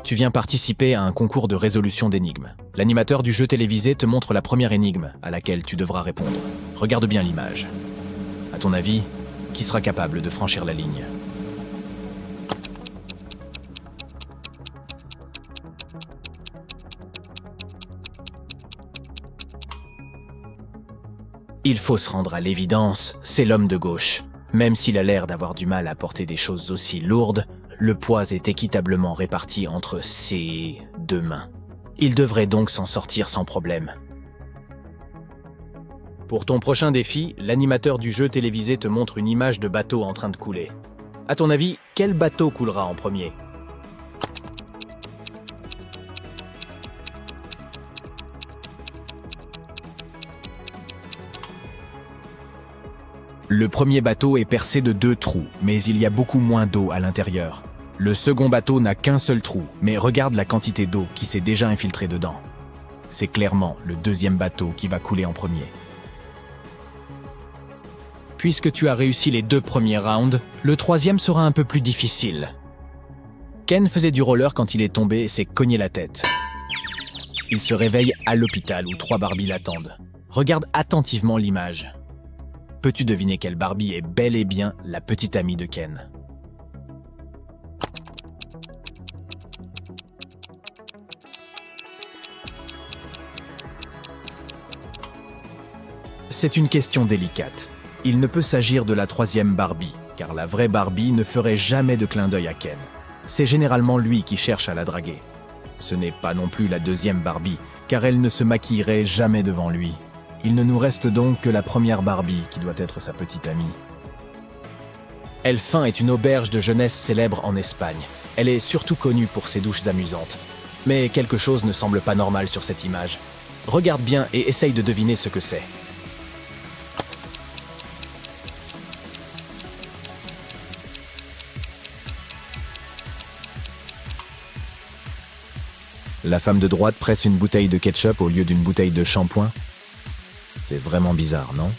Tu viens participer à un concours de résolution d'énigmes. L'animateur du jeu télévisé te montre la première énigme à laquelle tu devras répondre. Regarde bien l'image. À ton avis, qui sera capable de franchir la ligne ? Il faut se rendre à l'évidence, c'est l'homme de gauche. Même s'il a l'air d'avoir du mal à porter des choses aussi lourdes, le poids est équitablement réparti entre ses deux mains. Il devrait donc s'en sortir sans problème. Pour ton prochain défi, l'animateur du jeu télévisé te montre une image de bateau en train de couler. À ton avis, quel bateau coulera en premier ? Le premier bateau est percé de 2 trous, mais il y a beaucoup moins d'eau à l'intérieur. Le second bateau n'a qu'un seul trou, mais regarde la quantité d'eau qui s'est déjà infiltrée dedans. C'est clairement le deuxième bateau qui va couler en premier. Puisque tu as réussi les 2 premiers rounds, le troisième sera un peu plus difficile. Ken faisait du roller quand il est tombé et s'est cogné la tête. Il se réveille à l'hôpital où 3 Barbies l'attendent. Regarde attentivement l'image. Peux-tu deviner quelle Barbie est bel et bien la petite amie de Ken ? C'est une question délicate. Il ne peut s'agir de la troisième Barbie, car la vraie Barbie ne ferait jamais de clin d'œil à Ken. C'est généralement lui qui cherche à la draguer. Ce n'est pas non plus la deuxième Barbie, car elle ne se maquillerait jamais devant lui. Il ne nous reste donc que la première Barbie, qui doit être sa petite amie. Elfin est une auberge de jeunesse célèbre en Espagne. Elle est surtout connue pour ses douches amusantes. Mais quelque chose ne semble pas normal sur cette image. Regarde bien et essaye de deviner ce que c'est. La femme de droite presse une bouteille de ketchup au lieu d'une bouteille de shampoing. C'est vraiment bizarre, non ?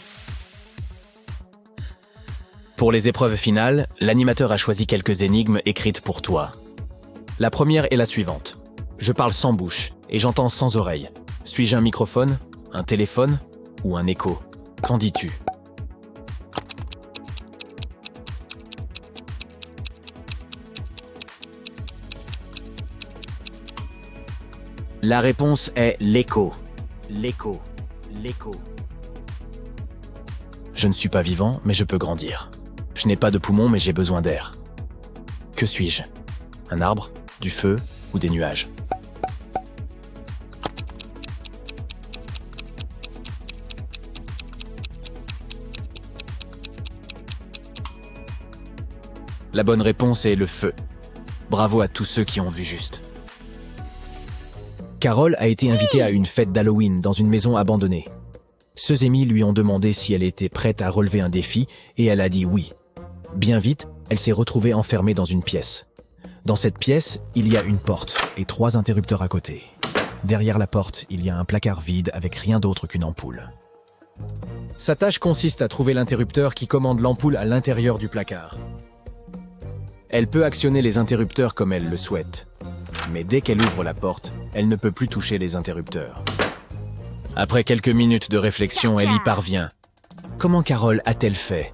Pour les épreuves finales, l'animateur a choisi quelques énigmes écrites pour toi. La première est la suivante. Je parle sans bouche et j'entends sans oreille. Suis-je un microphone, un téléphone ou un écho ? Qu'en dis-tu ? La réponse est l'écho. L'écho. L'écho. Je ne suis pas vivant, mais je peux grandir. Je n'ai pas de poumons, mais j'ai besoin d'air. Que suis-je ? Un arbre, du feu ou des nuages ? La bonne réponse est le feu. Bravo à tous ceux qui ont vu juste. Carole a été invitée à une fête d'Halloween dans une maison abandonnée. Ses amis lui ont demandé si elle était prête à relever un défi et elle a dit oui. Bien vite, elle s'est retrouvée enfermée dans une pièce. Dans cette pièce, il y a une porte et 3 interrupteurs à côté. Derrière la porte, il y a un placard vide avec rien d'autre qu'une ampoule. Sa tâche consiste à trouver l'interrupteur qui commande l'ampoule à l'intérieur du placard. Elle peut actionner les interrupteurs comme elle le souhaite. Mais dès qu'elle ouvre la porte, elle ne peut plus toucher les interrupteurs. Après quelques minutes de réflexion, elle y parvient. Comment Carole a-t-elle fait ?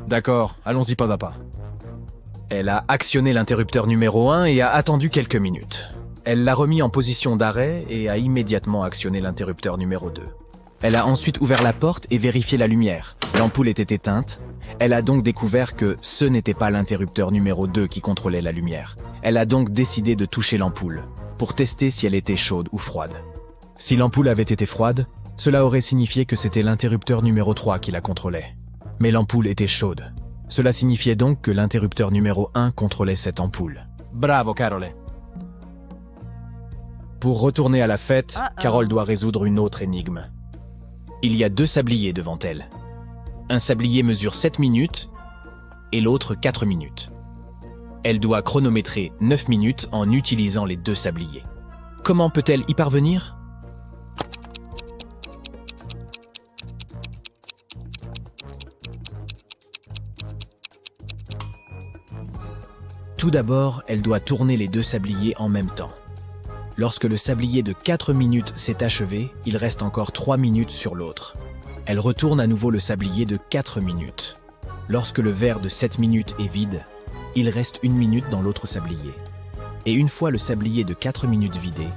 D'accord, allons-y pas à pas. Elle a actionné l'interrupteur numéro 1 et a attendu quelques minutes. Elle l'a remis en position d'arrêt et a immédiatement actionné l'interrupteur numéro 2. Elle a ensuite ouvert la porte et vérifié la lumière. L'ampoule était éteinte. Elle a donc découvert que ce n'était pas l'interrupteur numéro 2 qui contrôlait la lumière. Elle a donc décidé de toucher l'ampoule, pour tester si elle était chaude ou froide. Si l'ampoule avait été froide, cela aurait signifié que c'était l'interrupteur numéro 3 qui la contrôlait. Mais l'ampoule était chaude. Cela signifiait donc que l'interrupteur numéro 1 contrôlait cette ampoule. Bravo, Carole. Pour retourner à la fête, Carole doit résoudre une autre énigme. Il y a 2 sabliers devant elle. Un sablier mesure 7 minutes et l'autre 4 minutes. Elle doit chronométrer 9 minutes en utilisant les 2 sabliers. Comment peut-elle y parvenir ? Tout d'abord, elle doit tourner les deux sabliers en même temps. Lorsque le sablier de 4 minutes s'est achevé, il reste encore 3 minutes sur l'autre. Elle retourne à nouveau le sablier de 4 minutes. Lorsque le verre de 7 minutes est vide, il reste 1 minute dans l'autre sablier. Et une fois le sablier de 4 minutes vidé,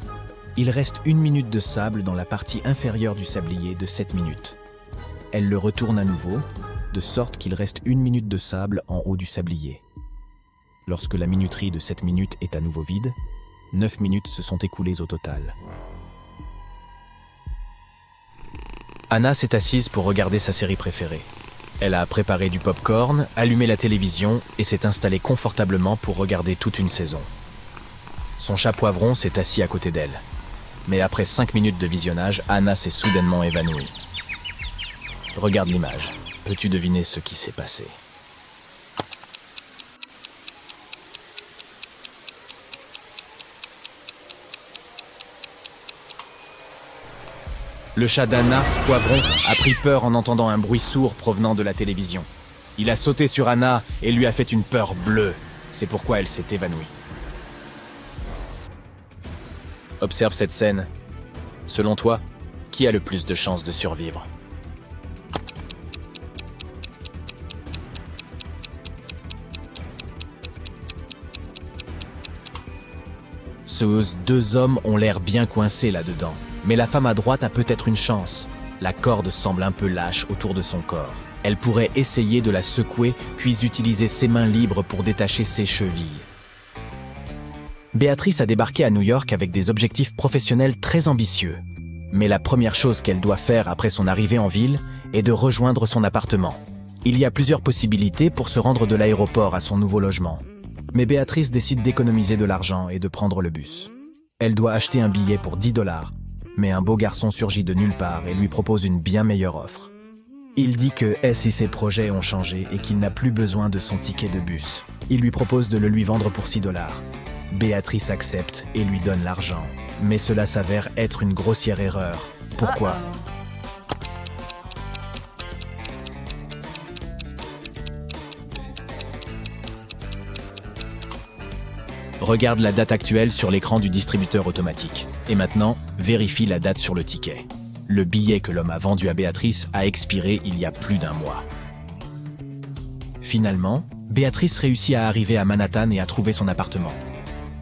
il reste 1 minute de sable dans la partie inférieure du sablier de 7 minutes. Elle le retourne à nouveau, de sorte qu'il reste 1 minute de sable en haut du sablier. Lorsque la minuterie de 7 minutes est à nouveau vide, 9 minutes se sont écoulées au total. Anna s'est assise pour regarder sa série préférée. Elle a préparé du pop-corn, allumé la télévision et s'est installée confortablement pour regarder toute une saison. Son chat Poivron s'est assis à côté d'elle. Mais après 5 minutes de visionnage, Anna s'est soudainement évanouie. Regarde l'image. Peux-tu deviner ce qui s'est passé ? Le chat d'Anna, Poivron, a pris peur en entendant un bruit sourd provenant de la télévision. Il a sauté sur Anna et lui a fait une peur bleue. C'est pourquoi elle s'est évanouie. Observe cette scène. Selon toi, qui a le plus de chances de survivre ? Ces 2 hommes ont l'air bien coincés là-dedans. Mais la femme à droite a peut-être une chance. La corde semble un peu lâche autour de son corps. Elle pourrait essayer de la secouer, puis utiliser ses mains libres pour détacher ses chevilles. Béatrice a débarqué à New York avec des objectifs professionnels très ambitieux. Mais la première chose qu'elle doit faire après son arrivée en ville est de rejoindre son appartement. Il y a plusieurs possibilités pour se rendre de l'aéroport à son nouveau logement. Mais Béatrice décide d'économiser de l'argent et de prendre le bus. Elle doit acheter un billet pour $10. Mais un beau garçon surgit de nulle part et lui propose une bien meilleure offre. Il dit que ses projets ont changé et qu'il n'a plus besoin de son ticket de bus. Il lui propose de le lui vendre pour $6. Béatrice accepte et lui donne l'argent. Mais cela s'avère être une grossière erreur. Pourquoi ? Regarde la date actuelle sur l'écran du distributeur automatique. Et maintenant, vérifie la date sur le ticket. Le billet que l'homme a vendu à Béatrice a expiré il y a plus d'1 mois. Finalement, Béatrice réussit à arriver à Manhattan et à trouver son appartement.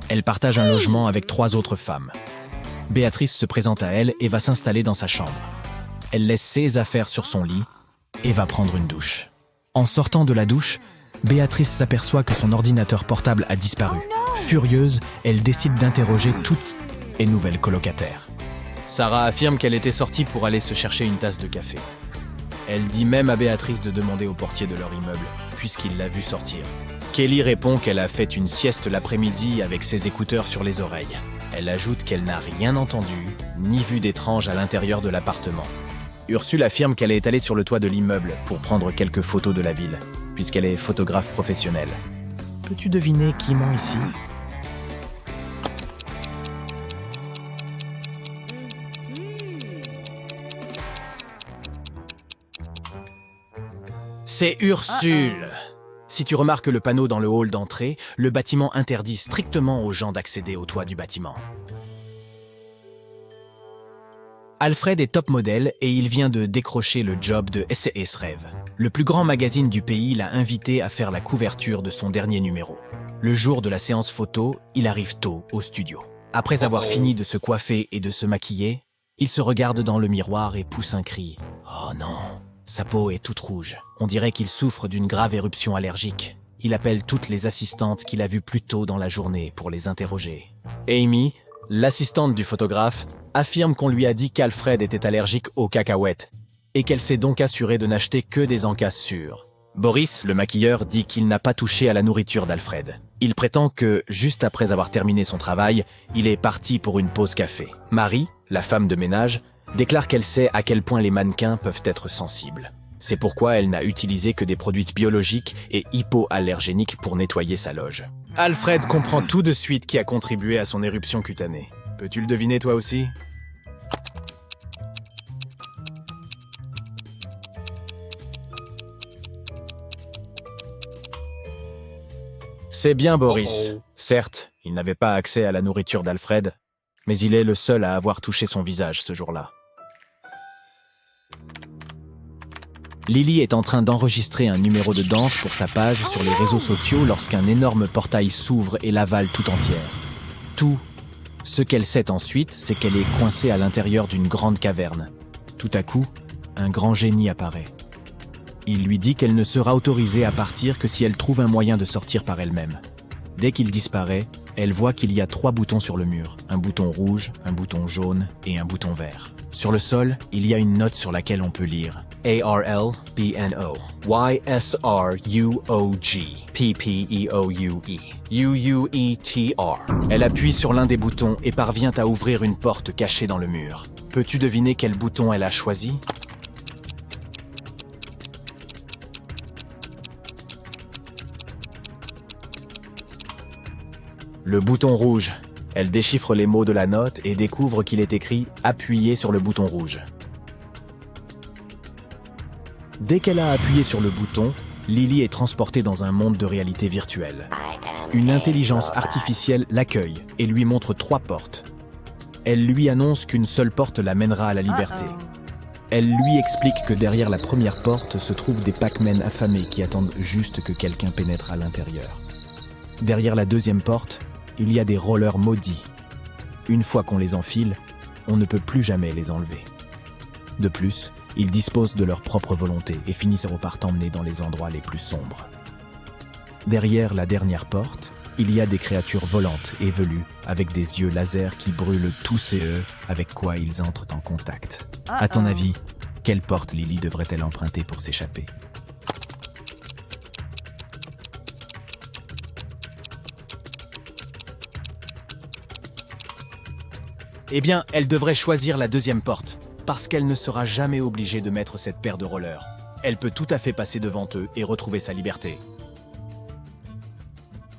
Elle partage un logement avec 3 autres femmes. Béatrice se présente à elle et va s'installer dans sa chambre. Elle laisse ses affaires sur son lit et va prendre une douche. En sortant de la douche, Béatrice s'aperçoit que son ordinateur portable a disparu. Furieuse, elle décide d'interroger toutes les nouvelles colocataires. Sarah affirme qu'elle était sortie pour aller se chercher une tasse de café. Elle dit même à Béatrice de demander au portier de leur immeuble, puisqu'il l'a vue sortir. Kelly répond qu'elle a fait une sieste l'après-midi avec ses écouteurs sur les oreilles. Elle ajoute qu'elle n'a rien entendu, ni vu d'étrange à l'intérieur de l'appartement. Ursule affirme qu'elle est allée sur le toit de l'immeuble pour prendre quelques photos de la ville, puisqu'elle est photographe professionnelle. Peux-tu deviner qui ment ici ? C'est Ursule. Si tu remarques le panneau dans le hall d'entrée, le bâtiment interdit strictement aux gens d'accéder au toit du bâtiment. Alfred est top modèle et il vient de décrocher le job de SAS Rêve. Le plus grand magazine du pays l'a invité à faire la couverture de son dernier numéro. Le jour de la séance photo, il arrive tôt au studio. Après avoir fini de se coiffer et de se maquiller, il se regarde dans le miroir et pousse un cri. Oh non! Sa peau est toute rouge. On dirait qu'il souffre d'une grave éruption allergique. Il appelle toutes les assistantes qu'il a vues plus tôt dans la journée pour les interroger. Amy, l'assistante du photographe, affirme qu'on lui a dit qu'Alfred était allergique aux cacahuètes et qu'elle s'est donc assurée de n'acheter que des encas sûrs. Boris, le maquilleur, dit qu'il n'a pas touché à la nourriture d'Alfred. Il prétend que, juste après avoir terminé son travail, il est parti pour une pause café. Marie, la femme de ménage, déclare qu'elle sait à quel point les mannequins peuvent être sensibles. C'est pourquoi elle n'a utilisé que des produits biologiques et hypoallergéniques pour nettoyer sa loge. Alfred comprend tout de suite qui a contribué à son éruption cutanée. Peux-tu le deviner toi aussi ? C'est bien Boris. Oh. Certes, il n'avait pas accès à la nourriture d'Alfred, mais il est le seul à avoir touché son visage ce jour-là. Lily est en train d'enregistrer un numéro de danse pour sa page sur les réseaux sociaux lorsqu'un énorme portail s'ouvre et l'avale tout entière. Tout ce qu'elle sait ensuite, c'est qu'elle est coincée à l'intérieur d'une grande caverne. Tout à coup, un grand génie apparaît. Il lui dit qu'elle ne sera autorisée à partir que si elle trouve un moyen de sortir par elle-même. Dès qu'il disparaît, elle voit qu'il y a 3 boutons sur le mur. Un bouton rouge, un bouton jaune et un bouton vert. Sur le sol, il y a une note sur laquelle on peut lire ARLBNO YSRUOG PPEOUE UUETR. Elle appuie sur l'un des boutons et parvient à ouvrir une porte cachée dans le mur. Peux-tu deviner quel bouton elle a choisi ? Le bouton rouge. Elle déchiffre les mots de la note et découvre qu'il est écrit « Appuyez sur le bouton rouge ». Dès qu'elle a appuyé sur le bouton, Lily est transportée dans un monde de réalité virtuelle. Une intelligence artificielle l'accueille et lui montre 3 portes. Elle lui annonce qu'une seule porte la mènera à la liberté. Elle lui explique que derrière la première porte se trouvent des Pac-Man affamés qui attendent juste que quelqu'un pénètre à l'intérieur. Derrière la deuxième porte, il y a des rollers maudits. Une fois qu'on les enfile, on ne peut plus jamais les enlever. De plus, ils disposent de leur propre volonté et finissent par t'emmener dans les endroits les plus sombres. Derrière la dernière porte, il y a des créatures volantes et velues avec des yeux laser qui brûlent tous ceux avec quoi ils entrent en contact. À ton avis, quelle porte Lily devrait-elle emprunter pour s'échapper ? Eh bien, elle devrait choisir la deuxième porte, parce qu'elle ne sera jamais obligée de mettre cette paire de rollers. Elle peut tout à fait passer devant eux et retrouver sa liberté.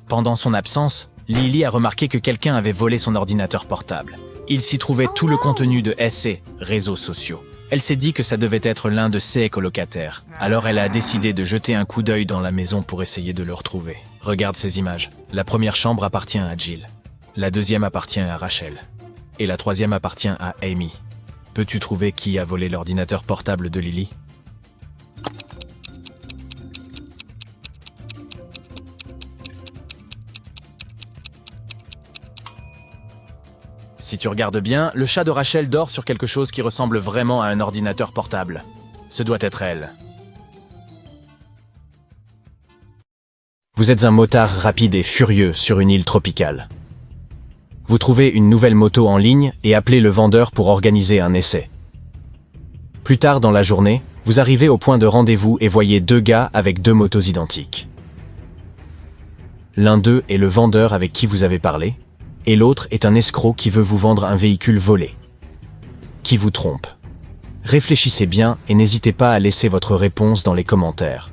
Pendant son absence, Lily a remarqué que quelqu'un avait volé son ordinateur portable. Il s'y trouvait tout le contenu de SC, réseaux sociaux. Elle s'est dit que ça devait être l'un de ses colocataires. Alors elle a décidé de jeter un coup d'œil dans la maison pour essayer de le retrouver. Regarde ces images. La première chambre appartient à Jill. La deuxième appartient à Rachel. Et la troisième appartient à Amy. Peux-tu trouver qui a volé l'ordinateur portable de Lily ? Si tu regardes bien, le chat de Rachel dort sur quelque chose qui ressemble vraiment à un ordinateur portable. Ce doit être elle. Vous êtes un motard rapide et furieux sur une île tropicale. Vous trouvez une nouvelle moto en ligne et appelez le vendeur pour organiser un essai. Plus tard dans la journée, vous arrivez au point de rendez-vous et voyez 2 gars avec 2 motos identiques. L'un d'eux est le vendeur avec qui vous avez parlé, et l'autre est un escroc qui veut vous vendre un véhicule volé. Qui vous trompe. Réfléchissez bien et n'hésitez pas à laisser votre réponse dans les commentaires.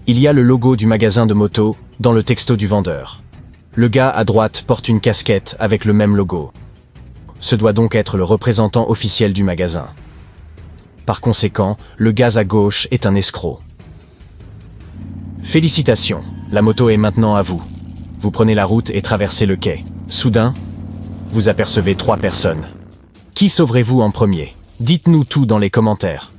Il y a le logo du magasin de moto dans le texto du vendeur. Le gars à droite porte une casquette avec le même logo. Ce doit donc être le représentant officiel du magasin. Par conséquent, le gars à gauche est un escroc. Félicitations, la moto est maintenant à vous. Vous prenez la route et traversez le quai. Soudain, vous apercevez 3 personnes. Qui sauverez-vous en premier ? Dites-nous tout dans les commentaires.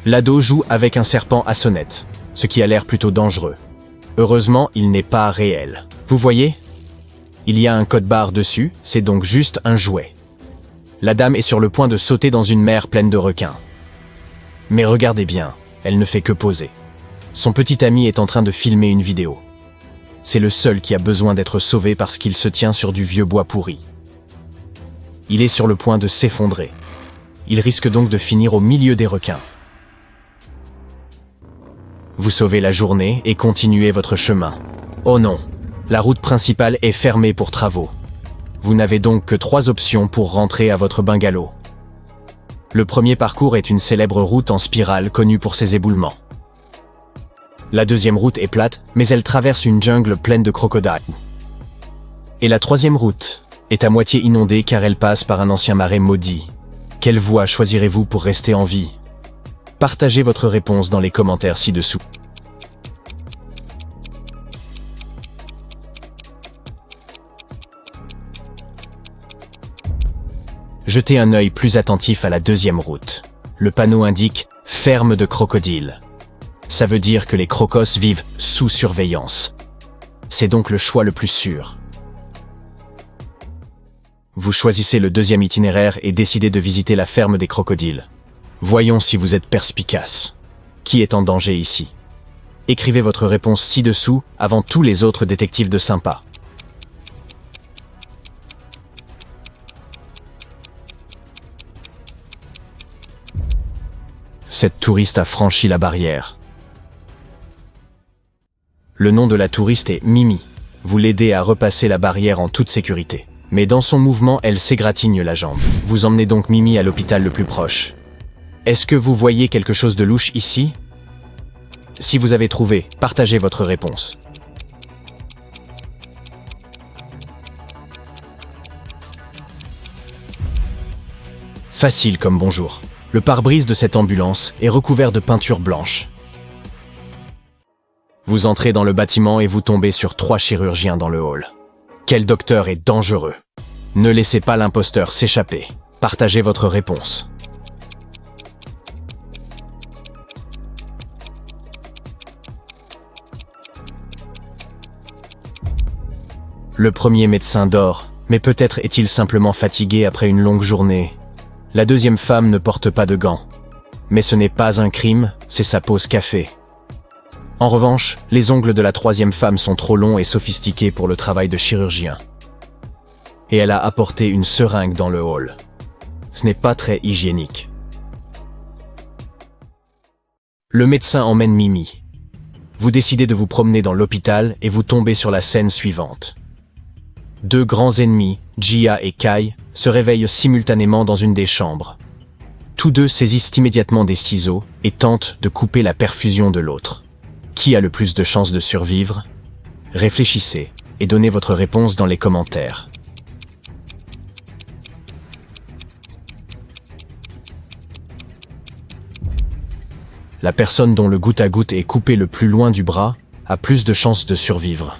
L'ado joue avec un serpent à sonnette, ce qui a l'air plutôt dangereux. Heureusement, il n'est pas réel. Vous voyez ? Il y a un code-barre dessus, c'est donc juste un jouet. La dame est sur le point de sauter dans une mer pleine de requins. Mais regardez bien, elle ne fait que poser. Son petit ami est en train de filmer une vidéo. C'est le seul qui a besoin d'être sauvé parce qu'il se tient sur du vieux bois pourri. Il est sur le point de s'effondrer. Il risque donc de finir au milieu des requins. Vous sauvez la journée et continuez votre chemin. Oh non, la route principale est fermée pour travaux. Vous n'avez donc que 3 options pour rentrer à votre bungalow. Le premier parcours est une célèbre route en spirale connue pour ses éboulements. La deuxième route est plate, mais elle traverse une jungle pleine de crocodiles. Et la troisième route est à moitié inondée car elle passe par un ancien marais maudit. Quelle voie choisirez-vous pour rester en vie? Partagez votre réponse dans les commentaires ci-dessous. Jetez un œil plus attentif à la deuxième route. Le panneau indique « Ferme de crocodiles ». Ça veut dire que les crocos vivent sous surveillance. C'est donc le choix le plus sûr. Vous choisissez le deuxième itinéraire et décidez de visiter la ferme des crocodiles. Voyons si vous êtes perspicace. Qui est en danger ici? Écrivez votre réponse ci-dessous avant tous les autres détectives de Sympa. Cette touriste a franchi la barrière. Le nom de la touriste est Mimi. Vous l'aidez à repasser la barrière en toute sécurité. Mais dans son mouvement, elle s'égratigne la jambe. Vous emmenez donc Mimi à l'hôpital le plus proche. Est-ce que vous voyez quelque chose de louche ici? Si vous avez trouvé, partagez votre réponse. Facile comme bonjour. Le pare-brise de cette ambulance est recouvert de peinture blanche. Vous entrez dans le bâtiment et vous tombez sur 3 chirurgiens dans le hall. Quel docteur est dangereux? Ne laissez pas l'imposteur s'échapper. Partagez votre réponse. Le premier médecin dort, mais peut-être est-il simplement fatigué après une longue journée. La deuxième femme ne porte pas de gants. Mais ce n'est pas un crime, c'est sa pause café. En revanche, les ongles de la troisième femme sont trop longs et sophistiqués pour le travail de chirurgien. Et elle a apporté une seringue dans le hall. Ce n'est pas très hygiénique. Le médecin emmène Mimi. Vous décidez de vous promener dans l'hôpital et vous tombez sur la scène suivante. 2 grands ennemis, Jia et Kai, se réveillent simultanément dans une des chambres. Tous deux saisissent immédiatement des ciseaux et tentent de couper la perfusion de l'autre. Qui a le plus de chances de survivre? Réfléchissez et donnez votre réponse dans les commentaires. La personne dont le goutte à goutte est coupé le plus loin du bras a plus de chances de survivre.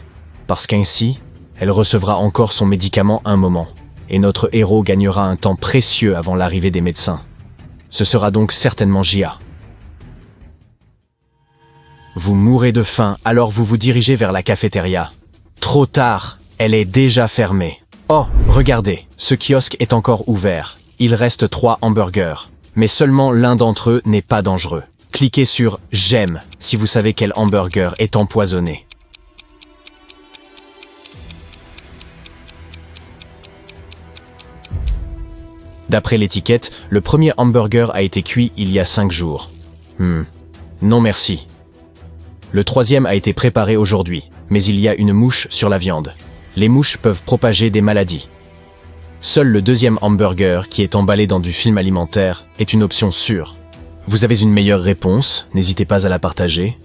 Parce qu'ainsi, elle recevra encore son médicament un moment, et notre héros gagnera un temps précieux avant l'arrivée des médecins. Ce sera donc certainement Jia. Vous mourrez de faim, alors vous vous dirigez vers la cafétéria. Trop tard, elle est déjà fermée. Oh, regardez, ce kiosque est encore ouvert. Il reste 3 hamburgers, mais seulement l'un d'entre eux n'est pas dangereux. Cliquez sur « J'aime » si vous savez quel hamburger est empoisonné. D'après l'étiquette, le premier hamburger a été cuit il y a 5 jours. Non merci. Le troisième a été préparé aujourd'hui, mais il y a une mouche sur la viande. Les mouches peuvent propager des maladies. Seul le deuxième hamburger, qui est emballé dans du film alimentaire, est une option sûre. Vous avez une meilleure réponse, n'hésitez pas à la partager.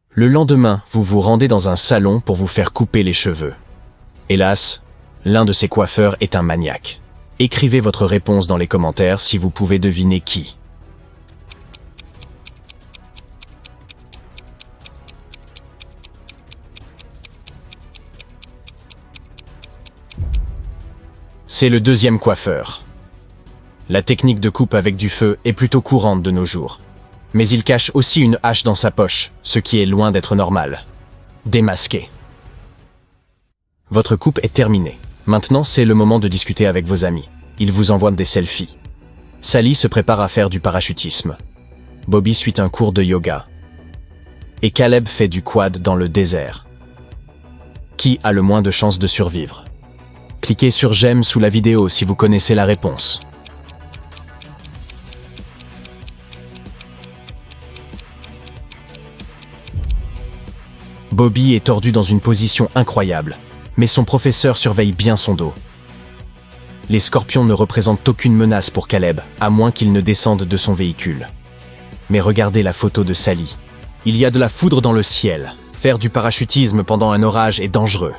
Le lendemain, vous vous rendez dans un salon pour vous faire couper les cheveux. Hélas, l'un de ces coiffeurs est un maniaque. Écrivez votre réponse dans les commentaires si vous pouvez deviner qui. C'est le deuxième coiffeur. La technique de coupe avec du feu est plutôt courante de nos jours. Mais il cache aussi une hache dans sa poche, ce qui est loin d'être normal. Démasqué. Votre coupe est terminée. Maintenant, c'est le moment de discuter avec vos amis. Ils vous envoient des selfies. Sally se prépare à faire du parachutisme. Bobby suit un cours de yoga. Et Caleb fait du quad dans le désert. Qui a le moins de chances de survivre? Cliquez sur j'aime sous la vidéo si vous connaissez la réponse. Bobby est tordu dans une position incroyable, mais son professeur surveille bien son dos. Les scorpions ne représentent aucune menace pour Caleb, à moins qu'il ne descende de son véhicule. Mais regardez la photo de Sally. Il y a de la foudre dans le ciel. Faire du parachutisme pendant un orage est dangereux.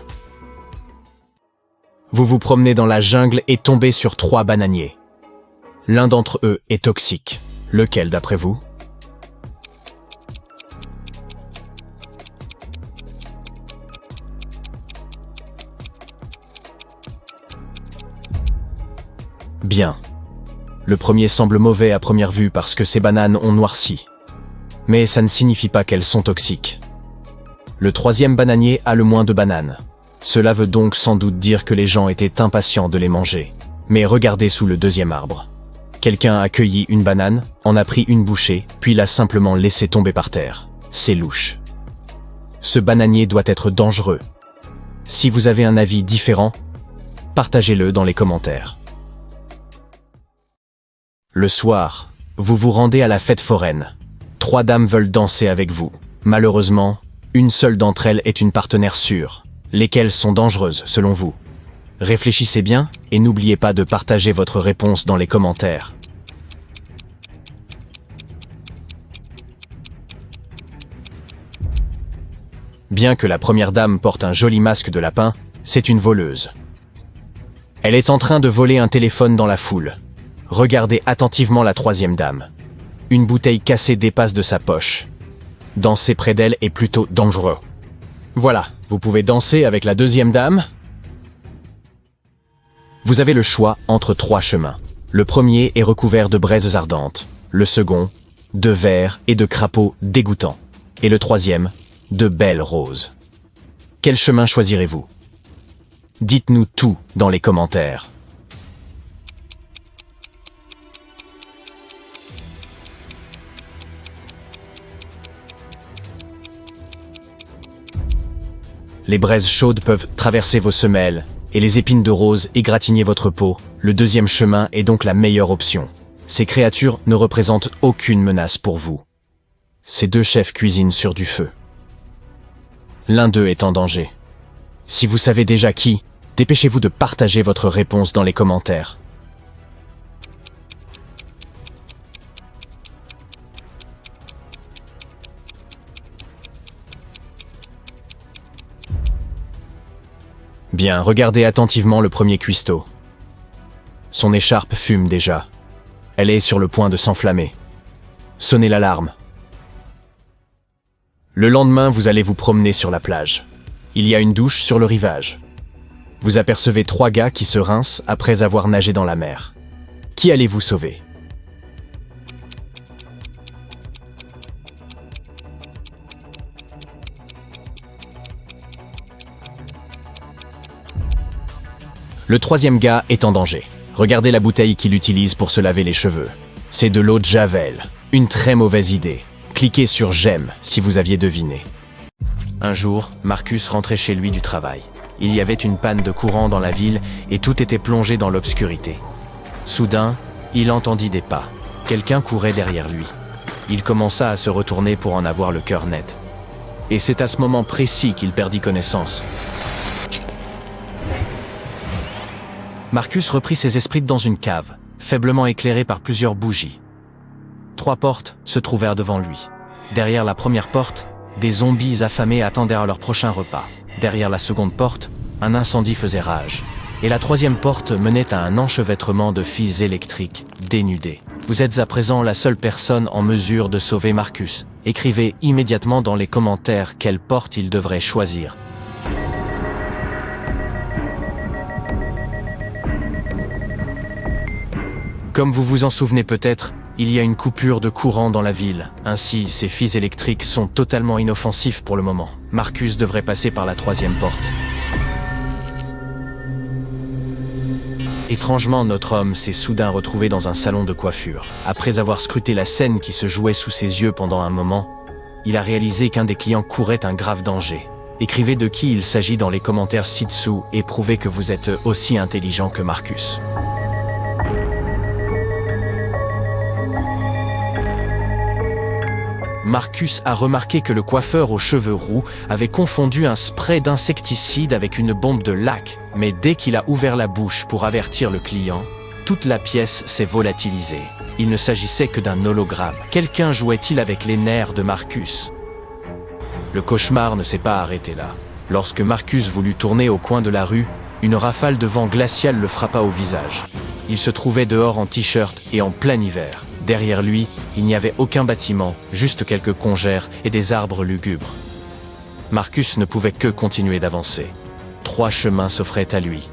Vous vous promenez dans la jungle et tombez sur 3 bananiers. L'un d'entre eux est toxique. Lequel d'après vous? Bien. Le premier semble mauvais à première vue parce que ces bananes ont noirci. Mais ça ne signifie pas qu'elles sont toxiques. Le 3e bananier a le moins de bananes. Cela veut donc sans doute dire que les gens étaient impatients de les manger. Mais regardez sous le 2e arbre. Quelqu'un a cueilli une banane, en a pris une bouchée, puis l'a simplement laissée tomber par terre. C'est louche. Ce bananier doit être dangereux. Si vous avez un avis différent, partagez-le dans les commentaires. Le soir, vous vous rendez à la fête foraine. 3 dames veulent danser avec vous. Malheureusement, une seule d'entre elles est une partenaire sûre. Lesquelles sont dangereuses selon vous? Réfléchissez bien et n'oubliez pas de partager votre réponse dans les commentaires. Bien que la première dame porte un joli masque de lapin, c'est une voleuse. Elle est en train de voler un téléphone dans la foule. Regardez attentivement la 3e dame. Une bouteille cassée dépasse de sa poche. Danser près d'elle est plutôt dangereux. Voilà, vous pouvez danser avec la 2e dame. Vous avez le choix entre 3 chemins. Le premier est recouvert de braises ardentes. Le second, de vers et de crapauds dégoûtants. Et le 3e, de belles roses. Quel chemin choisirez-vous? Dites-nous tout dans les commentaires. Les braises chaudes peuvent traverser vos semelles, et les épines de rose égratigner votre peau. Le 2e chemin est donc la meilleure option. Ces créatures ne représentent aucune menace pour vous. Ces 2 chefs cuisinent sur du feu. L'un d'eux est en danger. Si vous savez déjà qui, dépêchez-vous de partager votre réponse dans les commentaires. Bien, regardez attentivement le premier cuistot. Son écharpe fume déjà. Elle est sur le point de s'enflammer. Sonnez l'alarme. Le lendemain, vous allez vous promener sur la plage. Il y a une douche sur le rivage. Vous apercevez 3 gars qui se rincent après avoir nagé dans la mer. Qui allez-vous sauver? Le 3e gars est en danger. Regardez la bouteille qu'il utilise pour se laver les cheveux. C'est de l'eau de Javel. Une très mauvaise idée. Cliquez sur j'aime si vous aviez deviné. Un jour, Marcus rentrait chez lui du travail. Il y avait une panne de courant dans la ville et tout était plongé dans l'obscurité. Soudain, il entendit des pas. Quelqu'un courait derrière lui. Il commença à se retourner pour en avoir le cœur net. Et c'est à ce moment précis qu'il perdit connaissance. Marcus reprit ses esprits dans une cave, faiblement éclairée par plusieurs bougies. 3 portes se trouvèrent devant lui. Derrière la première porte, des zombies affamés attendaient leur prochain repas. Derrière la seconde porte, un incendie faisait rage. Et la 3e porte menait à un enchevêtrement de fils électriques dénudés. Vous êtes à présent la seule personne en mesure de sauver Marcus. Écrivez immédiatement dans les commentaires quelle porte il devrait choisir. Comme vous vous en souvenez peut-être, il y a une coupure de courant dans la ville. Ainsi, ces fils électriques sont totalement inoffensifs pour le moment. Marcus devrait passer par la 3e porte. Étrangement, notre homme s'est soudain retrouvé dans un salon de coiffure. Après avoir scruté la scène qui se jouait sous ses yeux pendant un moment, il a réalisé qu'un des clients courait un grave danger. Écrivez de qui il s'agit dans les commentaires ci-dessous et prouvez que vous êtes aussi intelligent que Marcus. Marcus a remarqué que le coiffeur aux cheveux roux avait confondu un spray d'insecticide avec une bombe de lac, mais dès qu'il a ouvert la bouche pour avertir le client, toute la pièce s'est volatilisée. Il ne s'agissait que d'un hologramme. Quelqu'un jouait-il avec les nerfs de Marcus? Le cauchemar ne s'est pas arrêté là. Lorsque Marcus voulut tourner au coin de la rue, une rafale de vent glacial le frappa au visage. Il se trouvait dehors en t-shirt et en plein hiver. Derrière lui, il n'y avait aucun bâtiment, juste quelques congères et des arbres lugubres. Marcus ne pouvait que continuer d'avancer. 3 chemins s'offraient à lui.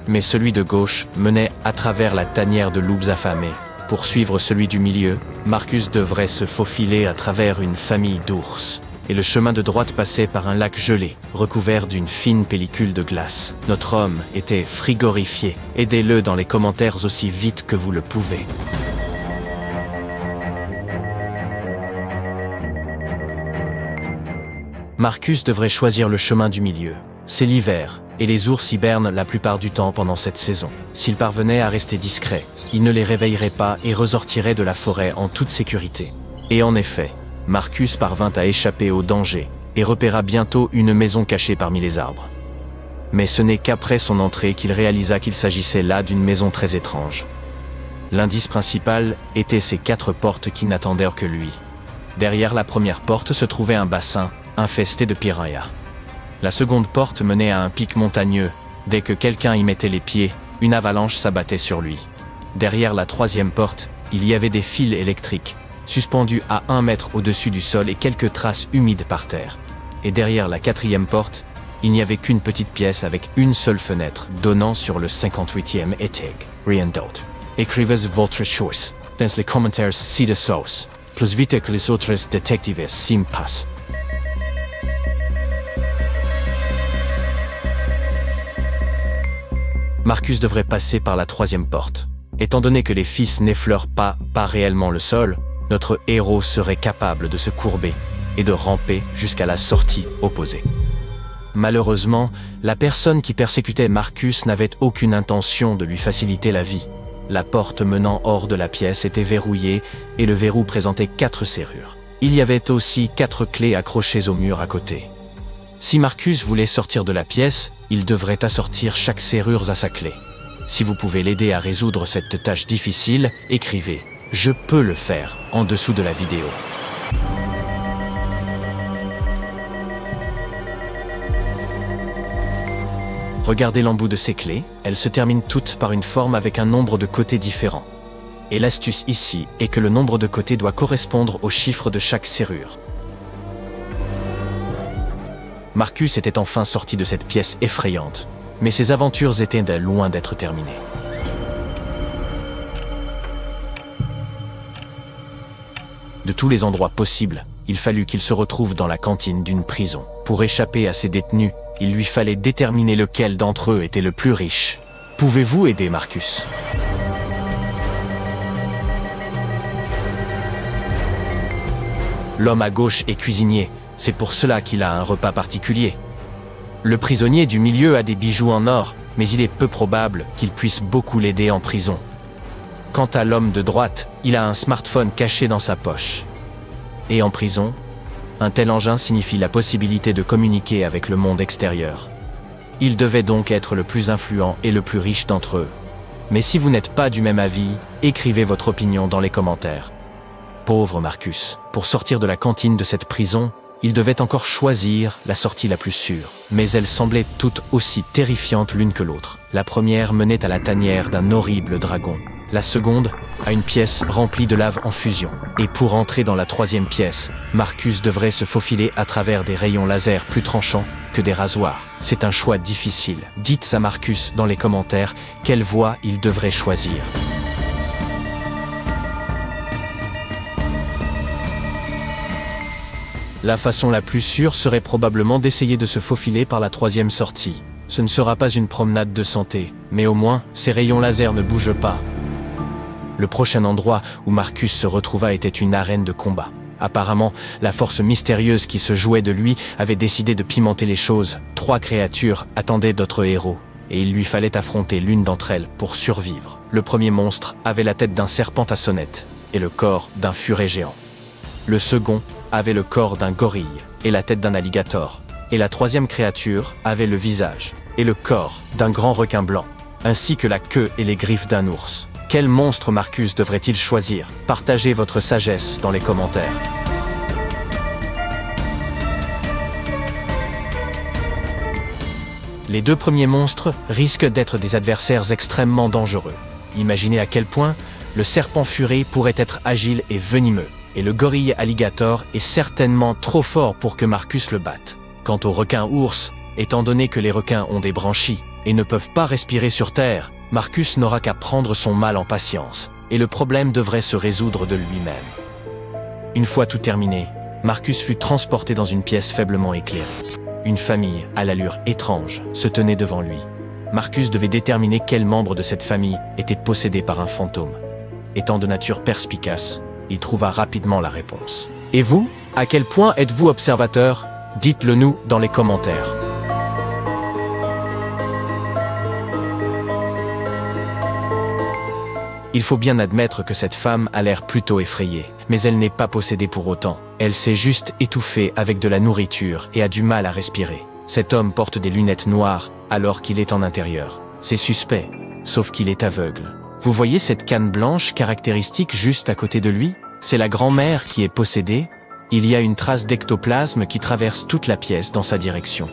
Mais celui de gauche menait à travers la tanière de loups affamés. Pour suivre celui du milieu, Marcus devrait se faufiler à travers une famille d'ours. Et le chemin de droite passait par un lac gelé, recouvert d'une fine pellicule de glace. Notre homme était frigorifié. Aidez-le dans les commentaires aussi vite que vous le pouvez. Marcus devrait choisir le chemin du milieu. C'est l'hiver, et les ours hibernent la plupart du temps pendant cette saison. S'il parvenait à rester discret, il ne les réveillerait pas et ressortirait de la forêt en toute sécurité. Et en effet, Marcus parvint à échapper au danger et repéra bientôt une maison cachée parmi les arbres. Mais ce n'est qu'après son entrée qu'il réalisa qu'il s'agissait là d'une maison très étrange. L'indice principal était ces 4 portes qui n'attendaient que lui. Derrière la première porte se trouvait un bassin infesté de piranhas. La seconde porte menait à un pic montagneux. Dès que quelqu'un y mettait les pieds, une avalanche s'abattait sur lui. Derrière la troisième porte, il y avait des fils électriques, suspendus à 1 mètre au-dessus du sol et quelques traces humides par terre. Et derrière la 4e porte, il n'y avait qu'une petite pièce avec une seule fenêtre donnant sur le 58e étage. Rien d'autre. Écrivez votre choix dans les commentaires ci-dessous. Plus vite que les autres détectives s'y passent. Marcus devrait passer par la 3e porte. Étant donné que les fils n'effleurent pas réellement le sol, notre héros serait capable de se courber et de ramper jusqu'à la sortie opposée. Malheureusement, la personne qui persécutait Marcus n'avait aucune intention de lui faciliter la vie. La porte menant hors de la pièce était verrouillée et le verrou présentait 4 serrures. Il y avait aussi 4 clés accrochées au mur à côté. Si Marcus voulait sortir de la pièce, il devrait assortir chaque serrure à sa clé. Si vous pouvez l'aider à résoudre cette tâche difficile, écrivez « Je peux le faire » en dessous de la vidéo. Regardez l'embout de ces clés, elles se terminent toutes par une forme avec un nombre de côtés différents. Et l'astuce ici est que le nombre de côtés doit correspondre au chiffre de chaque serrure. Marcus était enfin sorti de cette pièce effrayante, mais ses aventures étaient loin d'être terminées. De tous les endroits possibles, il fallut qu'il se retrouve dans la cantine d'une prison. Pour échapper à ses détenus, il lui fallait déterminer lequel d'entre eux était le plus riche. Pouvez-vous aider Marcus? L'homme à gauche est cuisinier, c'est pour cela qu'il a un repas particulier. Le prisonnier du milieu a des bijoux en or, mais il est peu probable qu'il puisse beaucoup l'aider en prison. Quant à l'homme de droite, il a un smartphone caché dans sa poche. Et en prison, un tel engin signifie la possibilité de communiquer avec le monde extérieur. Il devait donc être le plus influent et le plus riche d'entre eux. Mais si vous n'êtes pas du même avis, écrivez votre opinion dans les commentaires. Pauvre Marcus, pour sortir de la cantine de cette prison, il devait encore choisir la sortie la plus sûre. Mais elles semblaient toutes aussi terrifiantes l'une que l'autre. La première menait à la tanière d'un horrible dragon. La seconde, à une pièce remplie de lave en fusion. Et pour entrer dans la 3e pièce, Marcus devrait se faufiler à travers des rayons laser plus tranchants que des rasoirs. C'est un choix difficile. Dites à Marcus dans les commentaires quelle voie il devrait choisir. La façon la plus sûre serait probablement d'essayer de se faufiler par la 3e sortie. Ce ne sera pas une promenade de santé, mais au moins, ces rayons laser ne bougent pas. Le prochain endroit où Marcus se retrouva était une arène de combat. Apparemment, la force mystérieuse qui se jouait de lui avait décidé de pimenter les choses. 3 créatures attendaient d'autres héros, et il lui fallait affronter l'une d'entre elles pour survivre. Le premier monstre avait la tête d'un serpent à sonnette, et le corps d'un furet géant. Le second avait le corps d'un gorille et la tête d'un alligator. Et la troisième créature avait le visage et le corps d'un grand requin blanc, ainsi que la queue et les griffes d'un ours. Quel monstre Marcus devrait-il choisir? Partagez votre sagesse dans les commentaires. Les deux premiers monstres risquent d'être des adversaires extrêmement dangereux. Imaginez à quel point le serpent furet pourrait être agile et venimeux, et le gorille alligator est certainement trop fort pour que Marcus le batte. Quant au requin ours, étant donné que les requins ont des branchies et ne peuvent pas respirer sur terre, Marcus n'aura qu'à prendre son mal en patience, et le problème devrait se résoudre de lui-même. Une fois tout terminé, Marcus fut transporté dans une pièce faiblement éclairée. Une famille, à l'allure étrange, se tenait devant lui. Marcus devait déterminer quel membre de cette famille était possédé par un fantôme. Étant de nature perspicace, il trouva rapidement la réponse. Et vous, à quel point êtes-vous observateur? Dites-le nous dans les commentaires. Il faut bien admettre que cette femme a l'air plutôt effrayée, mais elle n'est pas possédée pour autant. Elle s'est juste étouffée avec de la nourriture et a du mal à respirer. Cet homme porte des lunettes noires alors qu'il est en intérieur. C'est suspect, sauf qu'il est aveugle. Vous voyez cette canne blanche caractéristique juste à côté de lui? C'est la grand-mère qui est possédée. Il y a une trace d'ectoplasme qui traverse toute la pièce dans sa direction.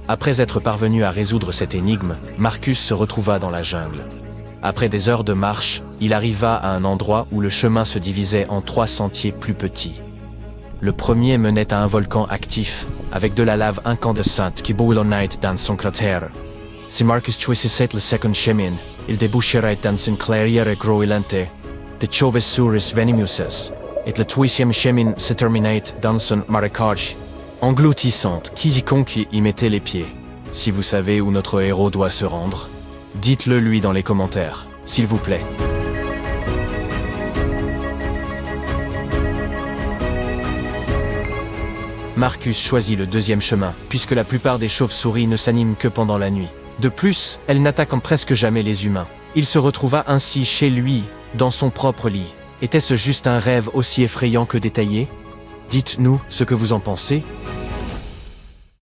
Après être parvenu à résoudre cette énigme, Marcus se retrouva dans la jungle. Après des heures de marche, il arriva à un endroit où le chemin se divisait en 3 sentiers plus petits. Le premier menait à un volcan actif, avec de la lave incandescente qui boulonnait dans son cratère. Si Marcus choisissait le second chemin, il déboucherait dans une clairière grouillante de chauves-souris venimeuses, et le troisième chemin se terminait dans un marécage engloutissante, quiconque y mettait les pieds. Si vous savez où notre héros doit se rendre, dites-le lui dans les commentaires, s'il vous plaît. Marcus choisit le deuxième chemin, puisque la plupart des chauves-souris ne s'animent que pendant la nuit. De plus, elles n'attaquent presque jamais les humains. Il se retrouva ainsi chez lui, dans son propre lit. Était-ce juste un rêve aussi effrayant que détaillé? Dites-nous ce que vous en pensez.